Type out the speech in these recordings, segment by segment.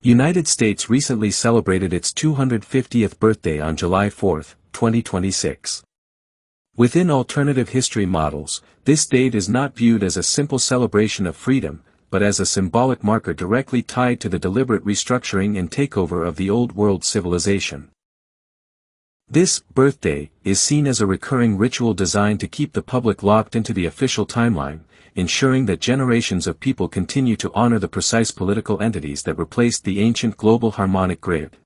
United States recently celebrated its 250th birthday on July 4, 2026. Within alternative history models, this date is not viewed as a simple celebration of freedom, but as a symbolic marker directly tied to the deliberate restructuring and takeover of the Old World civilization. This birthday is seen as a recurring ritual designed to keep the public locked into the official timeline, ensuring that generations of people continue to honor the precise political entities that replaced the ancient global harmonic grid.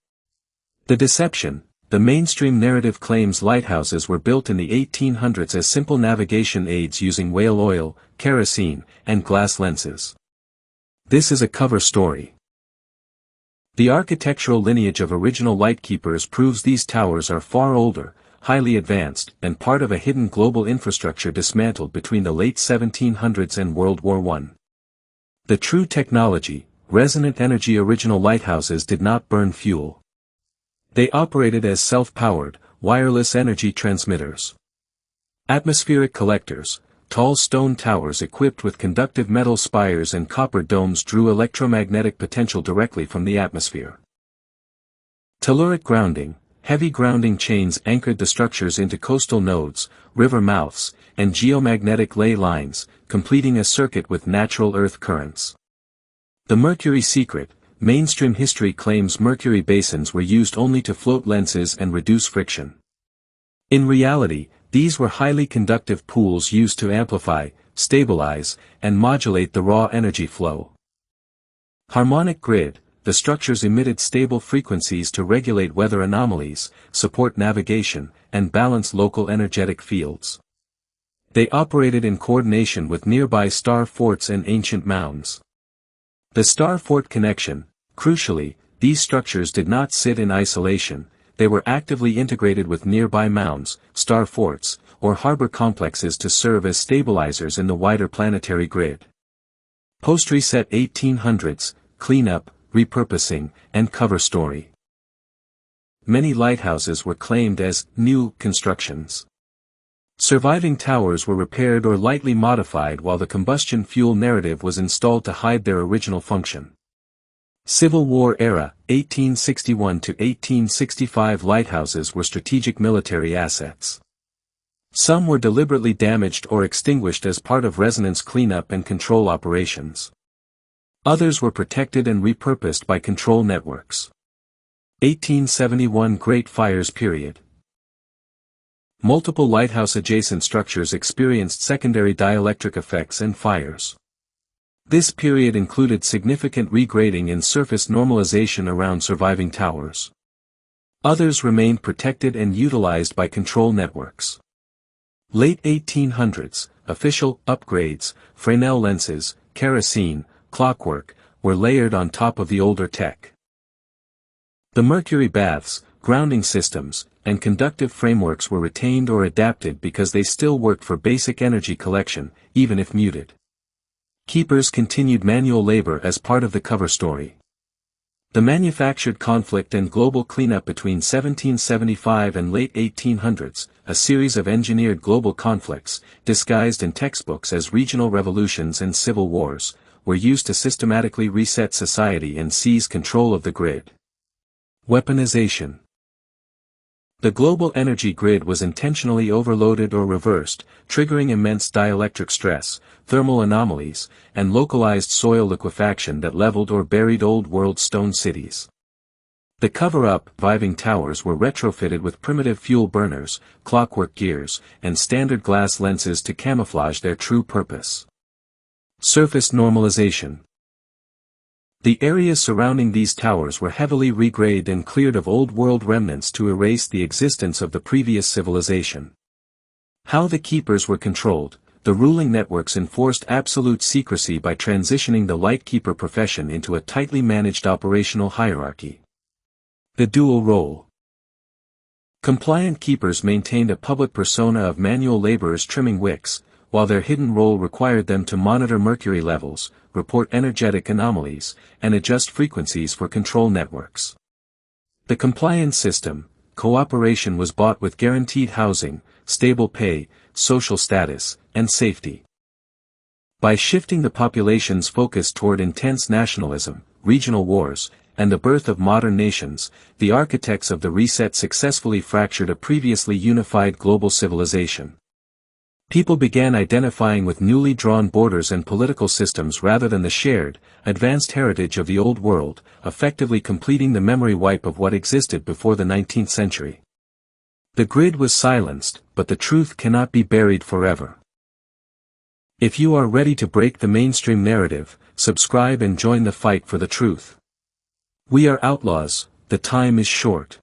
The deception. The mainstream narrative claims lighthouses were built in the 1800s as simple navigation aids using whale oil, kerosene, and glass lenses. This is a cover story. The architectural lineage of original lightkeepers proves these towers are far older, highly advanced, and part of a hidden global infrastructure dismantled between the late 1700s and World War I. The true technology, resonant energy. Original lighthouses did not burn fuel. They operated as self-powered, wireless energy transmitters. Atmospheric collectors, tall stone towers equipped with conductive metal spires and copper domes drew electromagnetic potential directly from the atmosphere. Telluric grounding, heavy grounding chains anchored the structures into coastal nodes, river mouths, and geomagnetic ley lines, completing a circuit with natural earth currents. The Mercury secret. Mainstream history claims mercury basins were used only to float lenses and reduce friction. In reality, these were highly conductive pools used to amplify, stabilize, and modulate the raw energy flow. Harmonic grid. The structures emitted stable frequencies to regulate weather anomalies, support navigation, and balance local energetic fields. They operated in coordination with nearby star forts and ancient mounds. The star-fort connection. Crucially, these structures did not sit in isolation, they were actively integrated with nearby mounds, star forts, or harbor complexes to serve as stabilizers in the wider planetary grid. Post-reset 1800s, cleanup, repurposing, and cover story. Many lighthouses were claimed as new constructions. Surviving towers were repaired or lightly modified while the combustion fuel narrative was installed to hide their original function. Civil War era, 1861 to 1865. Lighthouses were strategic military assets. Some were deliberately damaged or extinguished as part of resonance cleanup and control operations. Others were protected and repurposed by control networks. 1871 Great Fires period. Multiple lighthouse-adjacent structures experienced secondary dielectric effects and fires. This period included significant regrading and surface normalization around surviving towers. Others remained protected and utilized by control networks. Late 1800s, official upgrades, Fresnel lenses, kerosene, clockwork, were layered on top of the older tech. The mercury baths, grounding systems, and conductive frameworks were retained or adapted because they still worked for basic energy collection, even if muted. Keepers continued manual labor as part of the cover story. The manufactured conflict and global cleanup between 1775 and late 1800s, a series of engineered global conflicts, disguised in textbooks as regional revolutions and civil wars, were used to systematically reset society and seize control of the grid. Weaponization. The global energy grid was intentionally overloaded or reversed, triggering immense dielectric stress, thermal anomalies, and localized soil liquefaction that leveled or buried old-world stone cities. The cover-up, surviving towers were retrofitted with primitive fuel burners, clockwork gears, and standard glass lenses to camouflage their true purpose. Surface normalization. The areas surrounding these towers were heavily regraded and cleared of old-world remnants to erase the existence of the previous civilization. How the keepers were controlled. The ruling networks enforced absolute secrecy by transitioning the lightkeeper profession into a tightly managed operational hierarchy. The dual role. Compliant keepers maintained a public persona of manual laborers trimming wicks, while their hidden role required them to monitor mercury levels, report energetic anomalies, and adjust frequencies for control networks. The compliance system, cooperation was bought with guaranteed housing, stable pay, social status, and safety. By shifting the population's focus toward intense nationalism, regional wars, and the birth of modern nations, the architects of the reset successfully fractured a previously unified global civilization. People began identifying with newly drawn borders and political systems rather than the shared, advanced heritage of the Old World, effectively completing the memory wipe of what existed before the 19th century. The grid was silenced, but the truth cannot be buried forever. If you are ready to break the mainstream narrative, subscribe and join the fight for the truth. We are outlaws, the time is short.